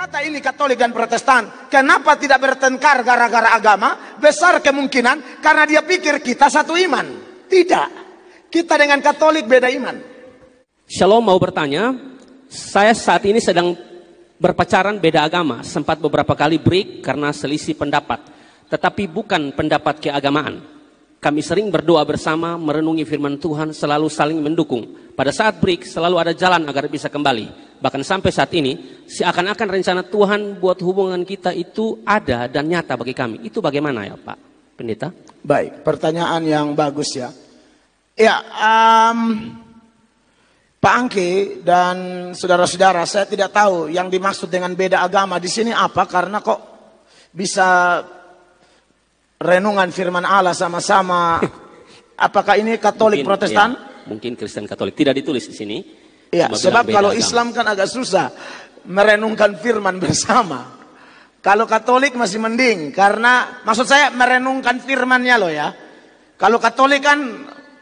kata ini Katolik dan Protestan, kenapa tidak bertengkar gara-gara agama? Besar kemungkinan karena dia pikir kita satu iman. Tidak, kita dengan Katolik beda iman. Shalom, mau bertanya, saya saat ini sedang berpacaran beda agama, sempat beberapa kali break karena selisih pendapat, tetapi bukan pendapat keagamaan. Kami sering berdoa bersama, merenungi firman Tuhan, selalu saling mendukung. Pada saat break selalu ada jalan agar bisa kembali. Bahkan sampai saat ini, seakan-akan rencana Tuhan buat hubungan kita itu ada dan nyata bagi kami. Itu bagaimana ya Pak Pendeta? Baik, pertanyaan yang bagus ya. Ya, Pak Angki dan saudara-saudara, saya tidak tahu yang dimaksud dengan beda agama di sini apa, karena kok bisa renungan firman Allah sama-sama. Apakah ini Katolik mungkin, Protestan? Ya, mungkin Kristen Katolik. Tidak ditulis di sini. Ya, sebab kalau Islam kan agak susah merenungkan firman bersama. Kalau Katolik masih mending, karena maksud saya merenungkan firmannya loh ya. Kalau Katolik kan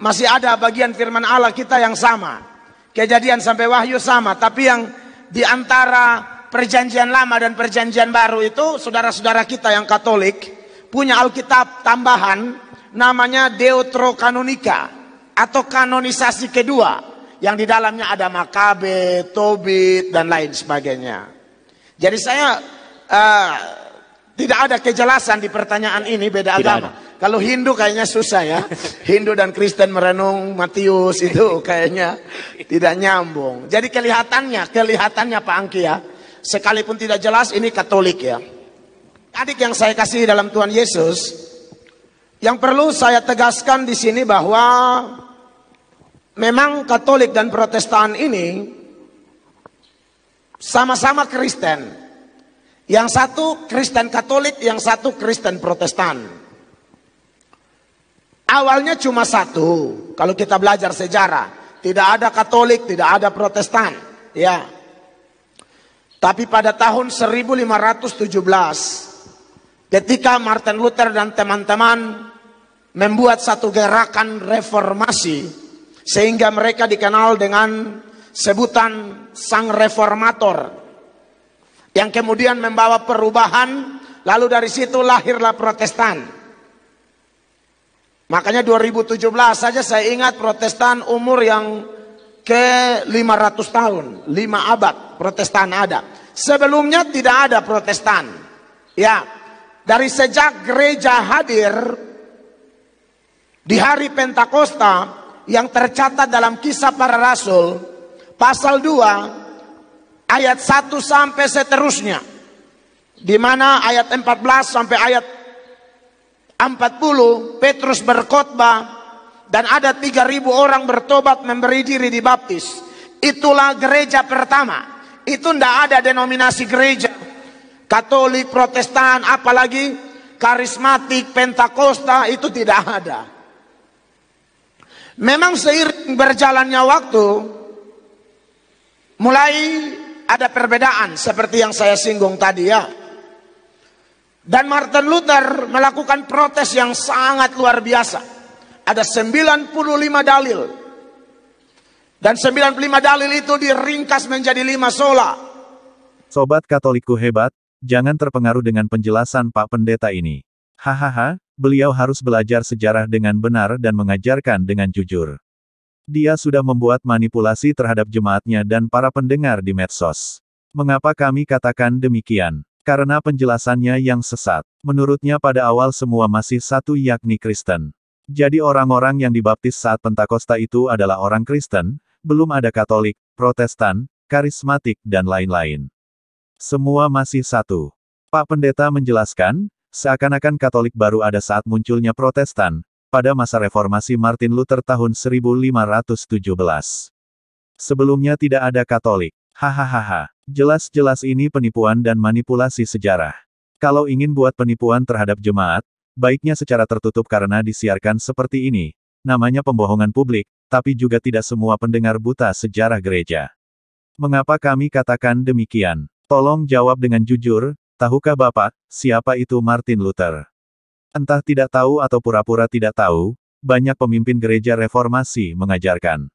masih ada bagian firman Allah kita yang sama. Kejadian sampai Wahyu sama, tapi yang di antara perjanjian lama dan perjanjian baru itu, saudara-saudara kita yang Katolik punya Alkitab tambahan namanya Deuterokanonika atau kanonisasi kedua, yang di dalamnya ada Makabe, Tobit dan lain sebagainya. Jadi saya tidak ada kejelasan di pertanyaan ini beda agama. Kalau Hindu kayaknya susah ya. Hindu dan Kristen merenung Matius itu kayaknya tidak nyambung. Jadi kelihatannya Pak Angki ya, sekalipun tidak jelas ini Katolik ya. Adik yang saya kasih dalam Tuhan Yesus, yang perlu saya tegaskan di sini bahwa memang Katolik dan Protestan ini sama-sama Kristen. Yang satu Kristen Katolik, yang satu Kristen Protestan. Awalnya cuma satu. Kalau kita belajar sejarah, tidak ada Katolik, tidak ada Protestan, ya. Tapi pada tahun 1517 ketika Martin Luther dan teman-teman membuat satu gerakan reformasi, sehingga mereka dikenal dengan sebutan Sang Reformator, yang kemudian membawa perubahan, lalu dari situ lahirlah Protestan. Makanya 2017 saja saya ingat Protestan umur yang ke 500 tahun, 5 abad Protestan ada. Sebelumnya tidak ada Protestan. Ya, dari sejak gereja hadir di hari Pentakosta yang tercatat dalam Kisah Para Rasul pasal 2 ayat 1 sampai seterusnya, di mana ayat 14 sampai ayat 40 Petrus berkhotbah dan ada 3.000 orang bertobat memberi diri dibaptis. Itulah gereja pertama. Itu tidak ada denominasi gereja Katolik, Protestan, apalagi karismatik, Pentakosta, itu tidak ada. Memang seiring berjalannya waktu mulai ada perbedaan seperti yang saya singgung tadi ya. Dan Martin Luther melakukan protes yang sangat luar biasa. Ada 95 dalil. Dan 95 dalil itu diringkas menjadi 5 sola. Sobat Katolikku hebat, jangan terpengaruh dengan penjelasan Pak Pendeta ini. Hahaha, beliau harus belajar sejarah dengan benar dan mengajarkan dengan jujur. Dia sudah membuat manipulasi terhadap jemaatnya dan para pendengar di medsos. Mengapa kami katakan demikian? Karena penjelasannya yang sesat. Menurutnya pada awal semua masih satu, yakni Kristen. Jadi orang-orang yang dibaptis saat Pentakosta itu adalah orang Kristen, belum ada Katolik, Protestan, karismatik dan lain-lain. Semua masih satu. Pak Pendeta menjelaskan, seakan-akan Katolik baru ada saat munculnya Protestan, pada masa reformasi Martin Luther tahun 1517. Sebelumnya tidak ada Katolik. Hahaha. Jelas-jelas ini penipuan dan manipulasi sejarah. Kalau ingin buat penipuan terhadap jemaat, baiknya secara tertutup karena disiarkan seperti ini. Namanya pembohongan publik, tapi juga tidak semua pendengar buta sejarah gereja. Mengapa kami katakan demikian? Tolong jawab dengan jujur, tahukah Bapak, siapa itu Martin Luther? Entah tidak tahu atau pura-pura tidak tahu, banyak pemimpin gereja reformasi mengajarkan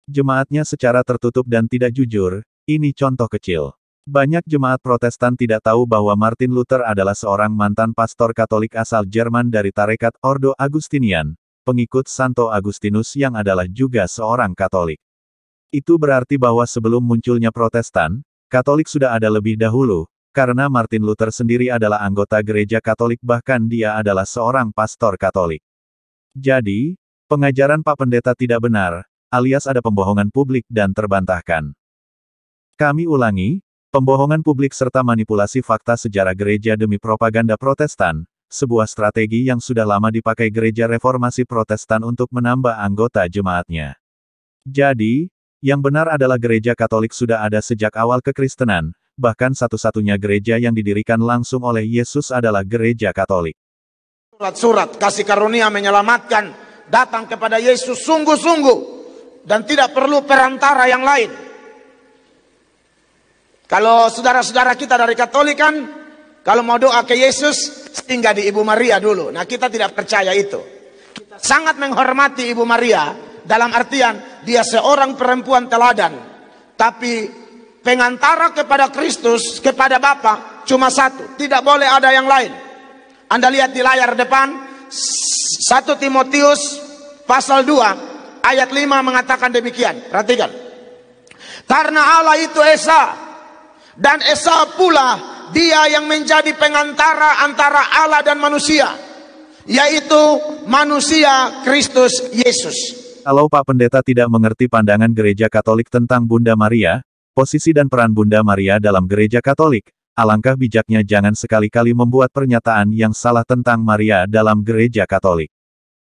jemaatnya secara tertutup dan tidak jujur. Ini contoh kecil. Banyak jemaat Protestan tidak tahu bahwa Martin Luther adalah seorang mantan pastor Katolik asal Jerman dari tarekat Ordo Agustinian, pengikut Santo Agustinus yang adalah juga seorang Katolik. Itu berarti bahwa sebelum munculnya Protestan, Katolik sudah ada lebih dahulu, karena Martin Luther sendiri adalah anggota gereja Katolik, bahkan dia adalah seorang pastor Katolik. Jadi, pengajaran Pak Pendeta tidak benar, alias ada pembohongan publik dan terbantahkan. Kami ulangi, pembohongan publik serta manipulasi fakta sejarah gereja demi propaganda Protestan, sebuah strategi yang sudah lama dipakai gereja reformasi Protestan untuk menambah anggota jemaatnya. Jadi, yang benar adalah gereja Katolik sudah ada sejak awal kekristenan, bahkan satu-satunya gereja yang didirikan langsung oleh Yesus adalah gereja Katolik. Surat-surat kasih karunia menyelamatkan datang kepada Yesus sungguh-sungguh dan tidak perlu perantara yang lain. Kalau saudara-saudara kita dari Katolik kan, kalau mau doa ke Yesus, singgah di Ibu Maria dulu. Nah, kita tidak percaya itu. Kita sangat menghormati Ibu Maria, dalam artian, dia seorang perempuan teladan. Tapi, pengantara kepada Kristus, kepada Bapa, cuma satu. Tidak boleh ada yang lain. Anda lihat di layar depan, 1 Timotius pasal 2, ayat 5 mengatakan demikian. Perhatikan. Karena Allah itu Esa, dan Esa pula dia yang menjadi pengantara antara Allah dan manusia, yaitu manusia Kristus Yesus. Kalau Pak Pendeta tidak mengerti pandangan gereja Katolik tentang Bunda Maria, posisi dan peran Bunda Maria dalam gereja Katolik, alangkah bijaknya jangan sekali-kali membuat pernyataan yang salah tentang Maria dalam gereja Katolik.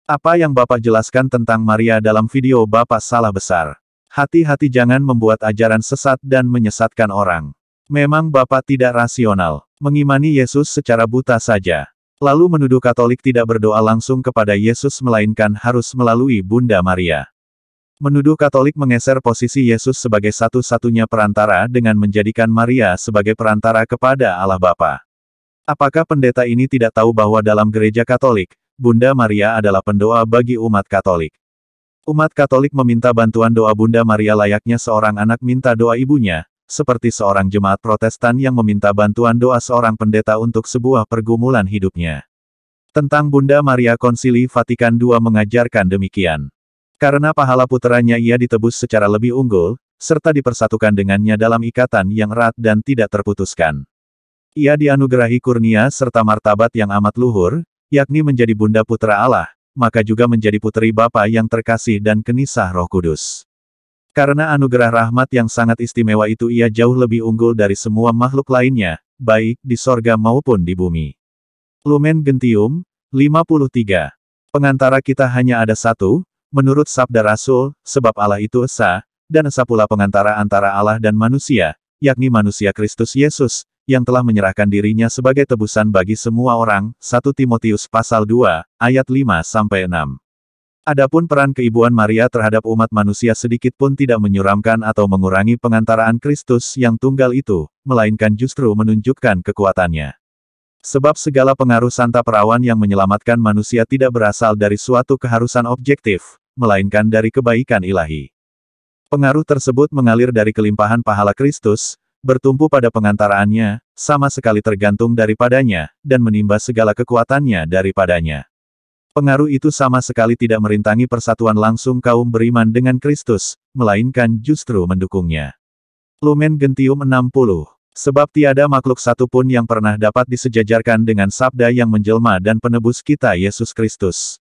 Apa yang Bapak jelaskan tentang Maria dalam video Bapak salah besar. Hati-hati jangan membuat ajaran sesat dan menyesatkan orang. Memang Bapak tidak rasional, mengimani Yesus secara buta saja. Lalu menuduh Katolik tidak berdoa langsung kepada Yesus melainkan harus melalui Bunda Maria. Menuduh Katolik menggeser posisi Yesus sebagai satu-satunya perantara dengan menjadikan Maria sebagai perantara kepada Allah Bapa. Apakah pendeta ini tidak tahu bahwa dalam gereja Katolik, Bunda Maria adalah pendoa bagi umat Katolik? Umat Katolik meminta bantuan doa Bunda Maria layaknya seorang anak minta doa ibunya, seperti seorang jemaat Protestan yang meminta bantuan doa seorang pendeta untuk sebuah pergumulan hidupnya. Tentang Bunda Maria, Konsili Vatikan II mengajarkan demikian. Karena pahala puteranya ia ditebus secara lebih unggul, serta dipersatukan dengannya dalam ikatan yang erat dan tidak terputuskan. Ia dianugerahi kurnia serta martabat yang amat luhur, yakni menjadi Bunda Putra Allah, maka juga menjadi puteri Bapa yang terkasih dan kenisah Roh Kudus. Karena anugerah rahmat yang sangat istimewa itu ia jauh lebih unggul dari semua makhluk lainnya, baik di sorga maupun di bumi. Lumen Gentium, 53. Pengantara kita hanya ada satu, menurut Sabda Rasul, sebab Allah itu Esa, dan Esa pula pengantara antara Allah dan manusia, yakni manusia Kristus Yesus, yang telah menyerahkan dirinya sebagai tebusan bagi semua orang, 1 Timotius pasal 2, ayat 5-6. Adapun peran keibuan Maria terhadap umat manusia sedikit pun tidak menyuramkan atau mengurangi pengantaraan Kristus yang tunggal itu, melainkan justru menunjukkan kekuatannya. Sebab segala pengaruh Santa Perawan yang menyelamatkan manusia tidak berasal dari suatu keharusan objektif, melainkan dari kebaikan ilahi. Pengaruh tersebut mengalir dari kelimpahan pahala Kristus, bertumpu pada pengantaraannya, sama sekali tergantung daripadanya, dan menimba segala kekuatannya daripadanya. Pengaruh itu sama sekali tidak merintangi persatuan langsung kaum beriman dengan Kristus, melainkan justru mendukungnya. Lumen Gentium 60. Sebab tiada makhluk satu pun yang pernah dapat disejajarkan dengan sabda yang menjelma dan penebus kita Yesus Kristus.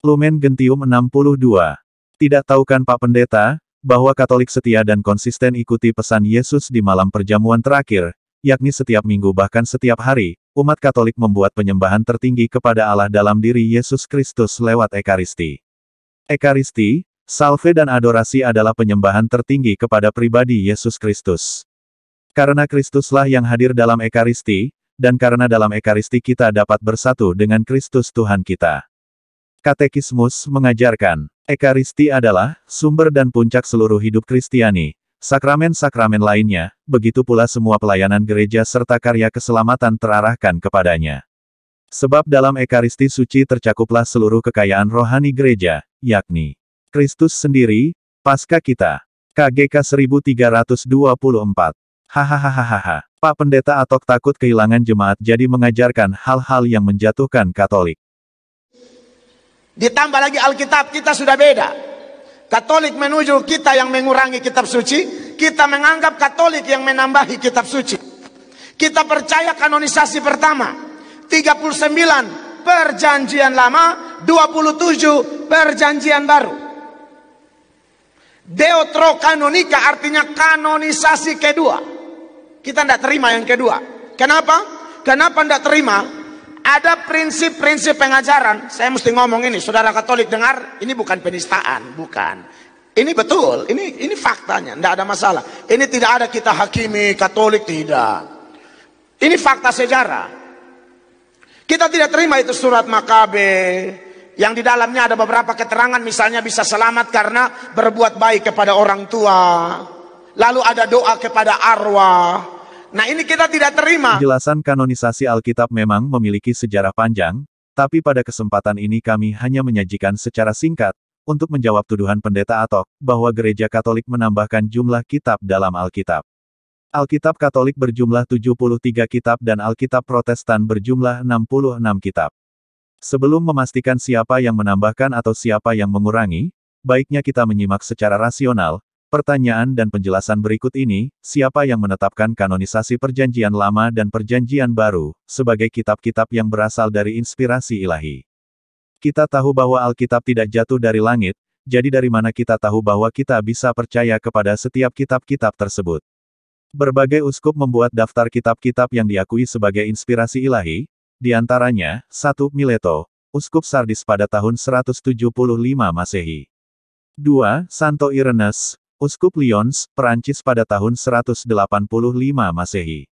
Lumen Gentium 62. Tidak tahukan Pak Pendeta, bahwa Katolik setia dan konsisten ikuti pesan Yesus di malam perjamuan terakhir, yakni setiap minggu bahkan setiap hari, umat Katolik membuat penyembahan tertinggi kepada Allah dalam diri Yesus Kristus lewat Ekaristi. Ekaristi, salve dan adorasi adalah penyembahan tertinggi kepada pribadi Yesus Kristus. Karena Kristuslah yang hadir dalam Ekaristi, dan karena dalam Ekaristi kita dapat bersatu dengan Kristus Tuhan kita. Katekismus mengajarkan, Ekaristi adalah sumber dan puncak seluruh hidup Kristiani. Sakramen-sakramen lainnya, begitu pula semua pelayanan gereja serta karya keselamatan terarahkan kepadanya. Sebab dalam Ekaristi suci tercakuplah seluruh kekayaan rohani gereja, yakni Kristus sendiri, Paskah kita. KGK 1324 Hahaha. Pak Pendeta Atok takut kehilangan jemaat jadi mengajarkan hal-hal yang menjatuhkan Katolik. Ditambah lagi Alkitab kita sudah beda. Katolik menuju kita yang mengurangi kitab suci, kita menganggap Katolik yang menambahi kitab suci. Kita percaya kanonisasi pertama 39 Perjanjian Lama, 27 Perjanjian Baru. Deuterokanonika artinya kanonisasi kedua. Kita tidak terima yang kedua. Kenapa? Kenapa tidak terima? Ada prinsip-prinsip pengajaran. Saya mesti ngomong ini, saudara Katolik dengar, ini bukan penistaan, bukan. Ini betul, ini faktanya, tidak ada masalah. Ini tidak ada kita hakimi Katolik, tidak. Ini fakta sejarah. Kita tidak terima itu surat Makabe yang di dalamnya ada beberapa keterangan, misalnya bisa selamat karena berbuat baik kepada orang tua. Lalu ada doa kepada arwah. Nah, ini kita tidak terima. Penjelasan kanonisasi Alkitab memang memiliki sejarah panjang, tapi pada kesempatan ini kami hanya menyajikan secara singkat untuk menjawab tuduhan Pendeta Atok bahwa Gereja Katolik menambahkan jumlah kitab dalam Alkitab. Alkitab Katolik berjumlah 73 kitab dan Alkitab Protestan berjumlah 66 kitab. Sebelum memastikan siapa yang menambahkan atau siapa yang mengurangi, baiknya kita menyimak secara rasional pertanyaan dan penjelasan berikut ini. Siapa yang menetapkan kanonisasi Perjanjian Lama dan Perjanjian Baru sebagai kitab-kitab yang berasal dari inspirasi ilahi? Kita tahu bahwa Alkitab tidak jatuh dari langit, jadi dari mana kita tahu bahwa kita bisa percaya kepada setiap kitab-kitab tersebut? Berbagai uskup membuat daftar kitab-kitab yang diakui sebagai inspirasi ilahi, di antaranya, 1. Mileto, Uskup Sardis pada tahun 175 Masehi. 2. Santo Irenaeus, Uskup Lyons, Perancis pada tahun 185 Masehi.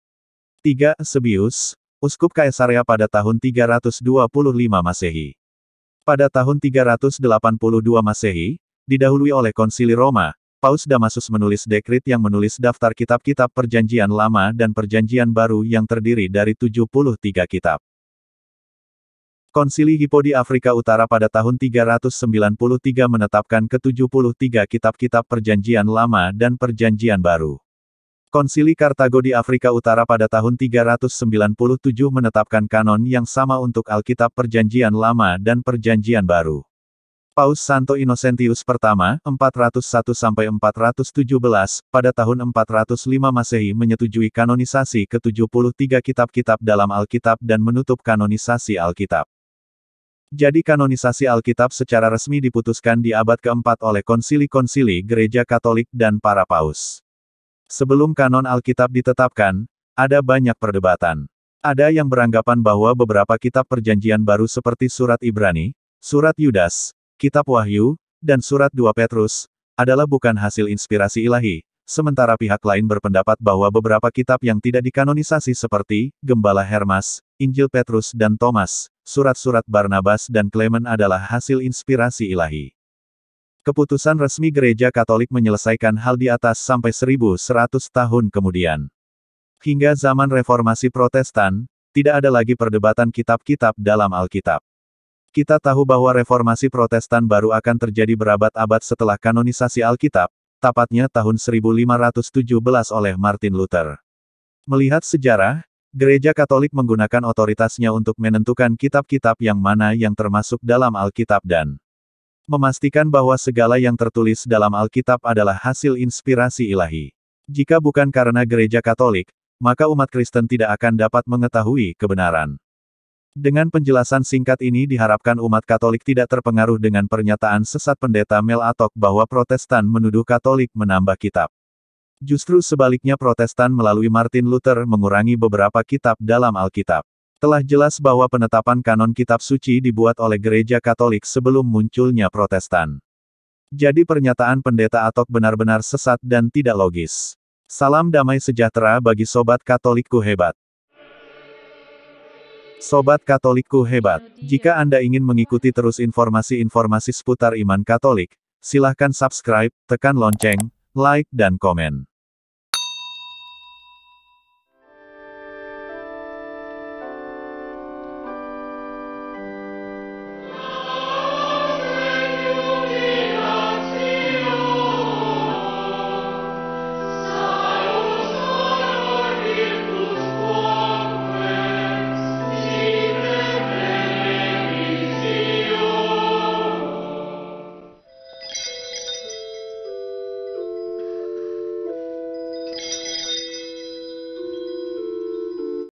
3. Eusebius, Uskup Kaisarea pada tahun 325 Masehi. Pada tahun 382 Masehi, didahului oleh Konsili Roma, Paus Damasus menulis dekrit yang menulis daftar kitab-kitab Perjanjian Lama dan Perjanjian Baru yang terdiri dari 73 kitab. Konsili Hippo di Afrika Utara pada tahun 393 menetapkan ke-73 kitab-kitab Perjanjian Lama dan Perjanjian Baru. Konsili Kartago di Afrika Utara pada tahun 397 menetapkan kanon yang sama untuk Alkitab Perjanjian Lama dan Perjanjian Baru. Paus Santo Innocentius I, 401–417, pada tahun 405 Masehi menyetujui kanonisasi ke-73 kitab-kitab dalam Alkitab dan menutup kanonisasi Alkitab. Jadi kanonisasi Alkitab secara resmi diputuskan di abad keempat oleh konsili-konsili Gereja Katolik dan para paus. Sebelum kanon Alkitab ditetapkan, ada banyak perdebatan. Ada yang beranggapan bahwa beberapa kitab Perjanjian Baru seperti Surat Ibrani, Surat Yudas, Kitab Wahyu, dan Surat 2 Petrus, adalah bukan hasil inspirasi ilahi, sementara pihak lain berpendapat bahwa beberapa kitab yang tidak dikanonisasi seperti Gembala Hermas, Injil Petrus dan Thomas, surat-surat Barnabas dan Clement adalah hasil inspirasi ilahi. Keputusan resmi Gereja Katolik menyelesaikan hal di atas sampai 1100 tahun kemudian. Hingga zaman Reformasi Protestan, tidak ada lagi perdebatan kitab-kitab dalam Alkitab. Kita tahu bahwa Reformasi Protestan baru akan terjadi berabad-abad setelah kanonisasi Alkitab, tepatnya tahun 1517 oleh Martin Luther. Melihat sejarah, Gereja Katolik menggunakan otoritasnya untuk menentukan kitab-kitab yang mana yang termasuk dalam Alkitab dan memastikan bahwa segala yang tertulis dalam Alkitab adalah hasil inspirasi ilahi. Jika bukan karena Gereja Katolik, maka umat Kristen tidak akan dapat mengetahui kebenaran. Dengan penjelasan singkat ini diharapkan umat Katolik tidak terpengaruh dengan pernyataan sesat Pendeta Mel Atok bahwa Protestan menuduh Katolik menambah kitab. Justru sebaliknya Protestan melalui Martin Luther mengurangi beberapa kitab dalam Alkitab. Telah jelas bahwa penetapan kanon kitab suci dibuat oleh Gereja Katolik sebelum munculnya Protestan. Jadi pernyataan Pendeta Atok benar-benar sesat dan tidak logis. Salam damai sejahtera bagi Sobat Katolikku hebat. Sobat Katolikku hebat, jika Anda ingin mengikuti terus informasi-informasi seputar iman Katolik, silahkan subscribe, tekan lonceng, like dan komen.